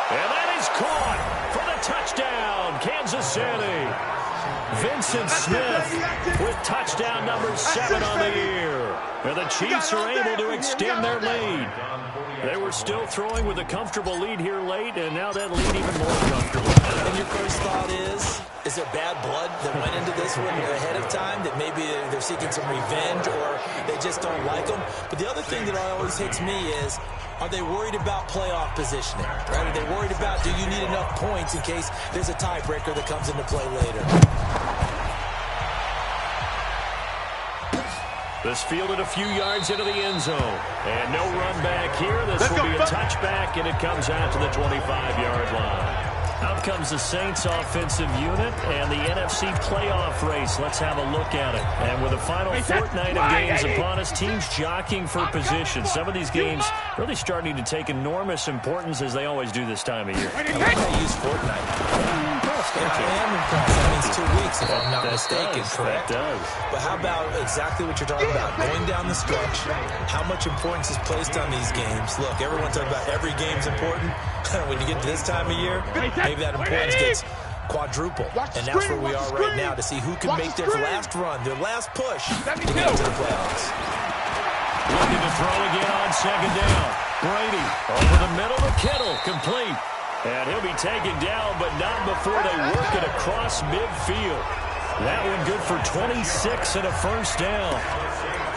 And that is caught for the touchdown, Kansas City. Vincent Smith with touchdown number 7 on the year. And the Chiefs are able to extend their lead. They were still throwing with a comfortable lead here late, and now that lead even more comfortable. And your first thought is there bad blood that went into this one ahead of time, that maybe they're seeking some revenge or they just don't like them? But the other thing that always hits me is, are they worried about playoff positioning? Right? Are they worried about, do you need enough points in case there's a tiebreaker that comes into play later? This fielded a few yards into the end zone. And no run back here. This will be a touchback, and it comes out to the 25-yard line. Out comes the Saints offensive unit and the NFC playoff race. Let's have a look at it. And with the final fortnight of games upon us, teams jockeying for position. Some of these games really starting to take enormous importance, as they always do this time of year. I like how you use fortnight. I am impressed. That means 2 weeks, if I'm not mistaken, correct? That does. But how about exactly what you're talking about? Going down the stretch, how much importance is placed on these games? Look, everyone talks about every game's important. When you get to this time of year, maybe that importance gets quadruple. And that's where we are right now, to see who can make their last run, their last push to get to the playoffs. Looking to throw again on 2nd down. Brady over the middle to Kittle, complete. And he'll be taken down, but not before they work it across midfield. That one good for 26 and a first down.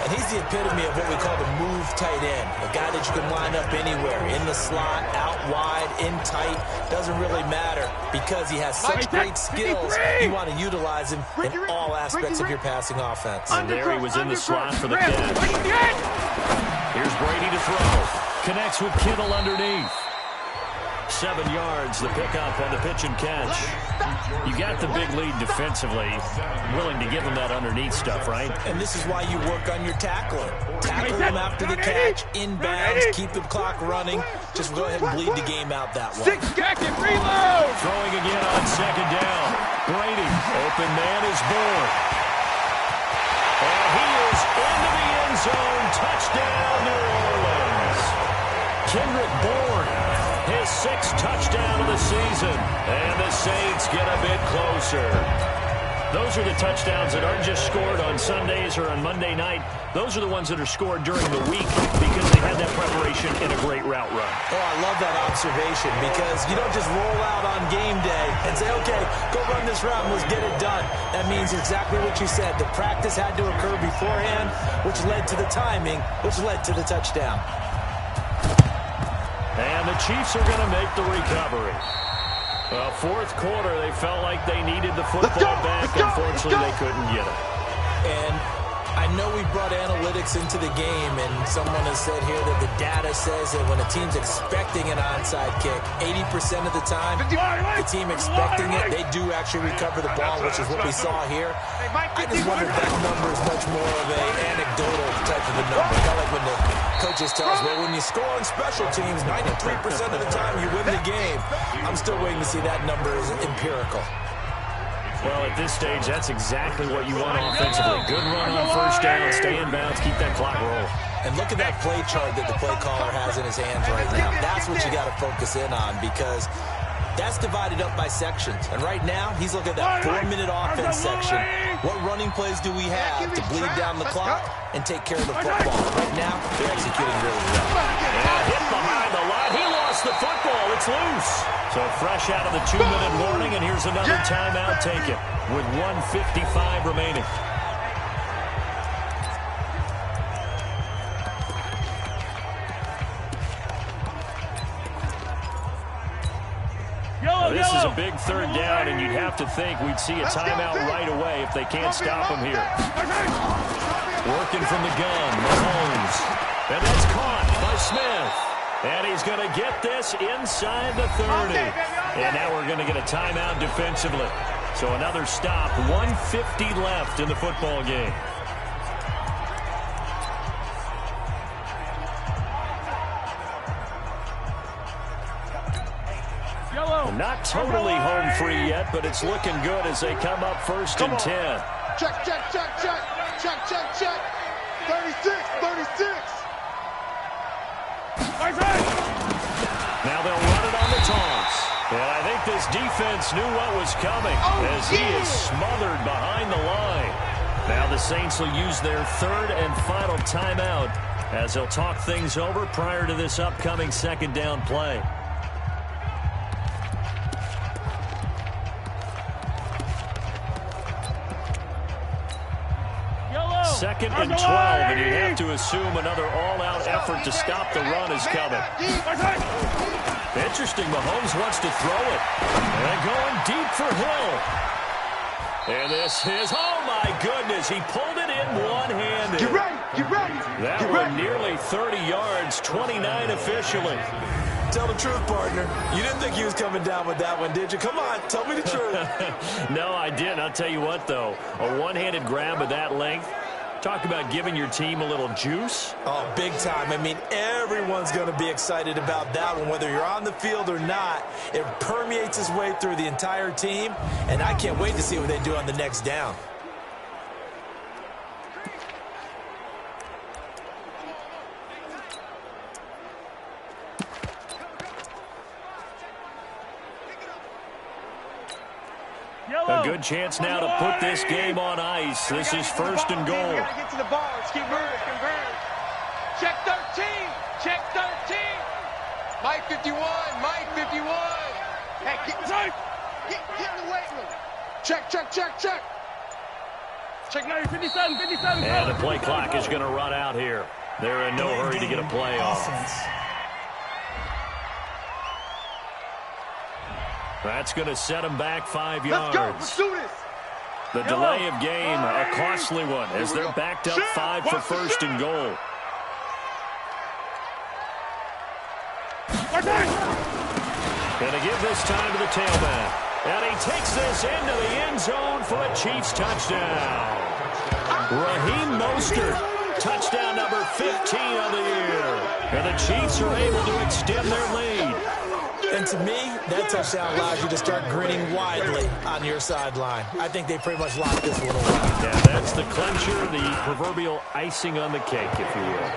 And he's the epitome of what we call the move tight end. A guy that you can line up anywhere, in the slot, out wide, in tight. Doesn't really matter because he has such great skills. You want to utilize him in all aspects of your passing offense. And there he was in the slot for the catch. Here's Brady to throw. Connects with Kittle underneath. 7 yards, the pickup on the pitch and catch. You got the big lead defensively. Willing to give them that underneath stuff, right? And this is why you work on your tackling. Tackle them after the catch, inbounds, keep the clock running. Just go ahead and bleed the game out that way. Throwing again on 2nd down. Brady, open man is born. And he is into the end zone. Touchdown, New Orleans. Kendrick Bourne. His 6th touchdown of the season. And the Saints get a bit closer. Those are the touchdowns that aren't just scored on Sundays or on Monday night. Those are the ones that are scored during the week because they had that preparation in a great route run. Oh, I love that observation, because you don't just roll out on game day and say, okay, go run this route and let's get it done. That means exactly what you said. The practice had to occur beforehand, which led to the timing, which led to the touchdown. And the Chiefs are going to make the recovery. Well, 4th quarter, they felt like they needed the football back. Unfortunately, they couldn't get it. And I know we brought analytics into the game, and someone has said here that the data says that when a team's expecting an onside kick, 80% of the time, the team expecting it, they do actually recover the ball, which is what we saw here. I just wonder if that number is much more of an anecdotal type of a number. Kind of like when the coaches tell us, well, when you score on special teams, 93% of the time you win the game. I'm still waiting to see that number is empirical. Well, at this stage, that's exactly what you want offensively. Good run on first down, stay in bounds, keep that clock rolling. And look at that play chart that the play caller has in his hands right now. That's what you got to focus in on, because That's divided up by sections. And right now, he's looking at that 4-minute offense section. What running plays do we have to bleed down the clock and take care of the football? Right now, they're executing really well. And hit behind the line. He lost the football. It's loose. So fresh out of the 2-minute warning, and here's another timeout taken with 1:55 remaining. This is a big third down, and you'd have to think we'd see a timeout right away if they can't stop him here. Working from the gun, Mahomes. And that's caught by Smith. And he's going to get this inside the 30. And now we're going to get a timeout defensively. So another stop, 1:50 left in the football game. Not totally home free yet, but it's looking good as they come up 1st and 10. Check, check, check, check. Check, check, check. 36, 36. Now they'll run it on the taunts. And I think this defense knew what was coming as he is smothered behind the line. Now the Saints will use their 3rd and final timeout as they'll talk things over prior to this upcoming 2nd down play. Second and 12, and you have to assume another all-out effort to stop the run is coming. Interesting, Mahomes wants to throw it. And going deep for Hill. And this is, oh my goodness, he pulled it in one-handed. Get ready, get ready. That one nearly 30 yards, 29 officially. Tell the truth, partner. You didn't think he was coming down with that one, did you? Come on, tell me the truth. No, I didn't. I'll tell you what, though. A one-handed grab of that length. Talk about giving your team a little juice. Oh, big time. I mean, everyone's going to be excited about that one, whether you're on the field or not. It permeates its way through the entire team, and I can't wait to see what they do on the next down. A good chance now to put this game on ice. This is 1st and goal. Gotta get to the ball. Let's keep moving. Convert. Check 13. Check 13. Mike 51. Mike 51. Hey, get in the weight room. Check, check, check, check. Check 57, 57. And the play clock is going to run out here. They're in no hurry to get a play off. That's going to set them back 5 yards. Let's do this. The delay of game, a costly one, as they're backed up 5 for 1st and goal. Going to give this time to the tailback. And he takes this into the end zone for a Chiefs touchdown. Raheem Mostert, touchdown number 15 on the year. And the Chiefs are able to extend their lead. And to me, that touchdown allows you to start grinning widely on your sideline. I think they pretty much locked this one away. Yeah, that's the clincher, the proverbial icing on the cake, if you will.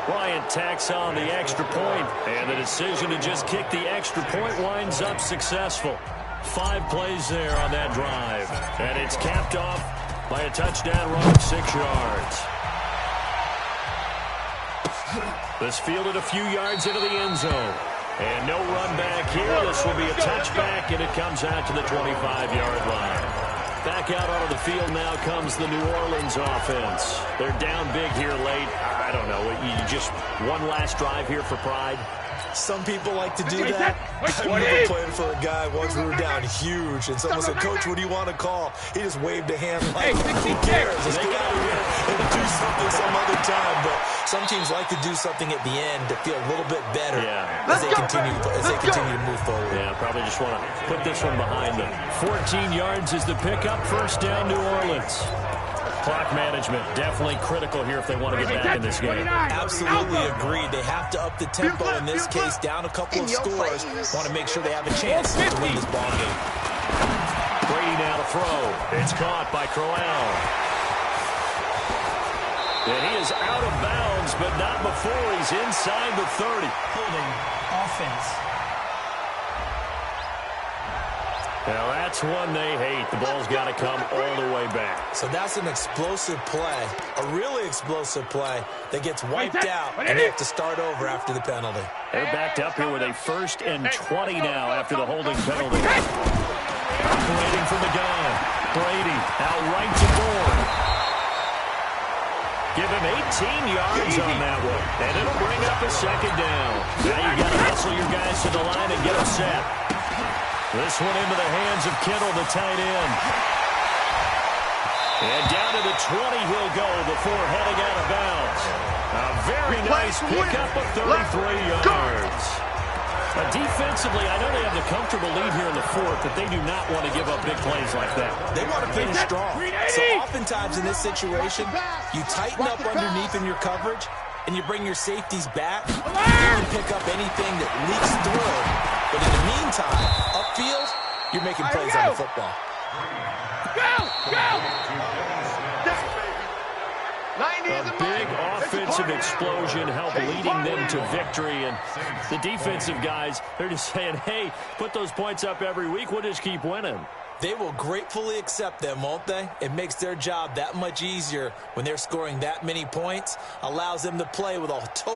Bryant tacks on the extra point, and the decision to just kick the extra point winds up successful. 5 plays there on that drive, and it's capped off by a touchdown run of 6 yards. This fielded a few yards into the end zone. And no run back here. This will be a touchback, and it comes out to the 25-yard line. Back out onto the field now comes the New Orleans offense. They're down big here late. I don't know. You just one last drive here for pride. Some people like to do that. I remember playing for a guy once we were down huge, and someone said, "Coach, what do you want to call?" He just waved a hand like, who cares? Let's get out of here and do something some other time. But some teams like to do something at the end to feel a little bit better as they continue to move forward. Yeah, probably just want to put this one behind them. 14 yards is the pickup. 1st down, New Orleans. Clock management definitely critical here if they want to get back in this game. Absolutely agreed. They have to up the tempo in this case, down a couple of scores. Want to make sure they have a chance to win this ball game. Brady now to throw. It's caught by Crowell. And he is out of bounds, but not before he's inside the 30. Holding offense. Now that's one they hate. The ball's got to come all the way back. So that's an explosive play, a really explosive play that gets wiped out, and they have to start over after the penalty. They're backed up here with a 1st and 20 now after the holding penalty. Waiting for the gun. Brady out right to board. Give him 18 yards on that one, and it'll bring up a 2nd down. Now you've got to hustle your guys to the line and get them set. This one into the hands of Kittle, the tight end. And down to the 20 he'll go before heading out of bounds. A very nice pickup of 33 yards. Defensively, I know they have the comfortable lead here in the 4th, but they do not want to give up big plays like that. They want to finish strong. So oftentimes in this situation, you tighten up underneath in your coverage, and you bring your safeties back. You can pick up anything that leaks through. But in the meantime, upfield, you're making plays on the football. A big offensive explosion helped leading them to victory. And the defensive guys, they're just saying, hey, put those points up every week. We'll just keep winning. They will gratefully accept them, won't they? It makes their job that much easier when they're scoring that many points. Allows them to play with a total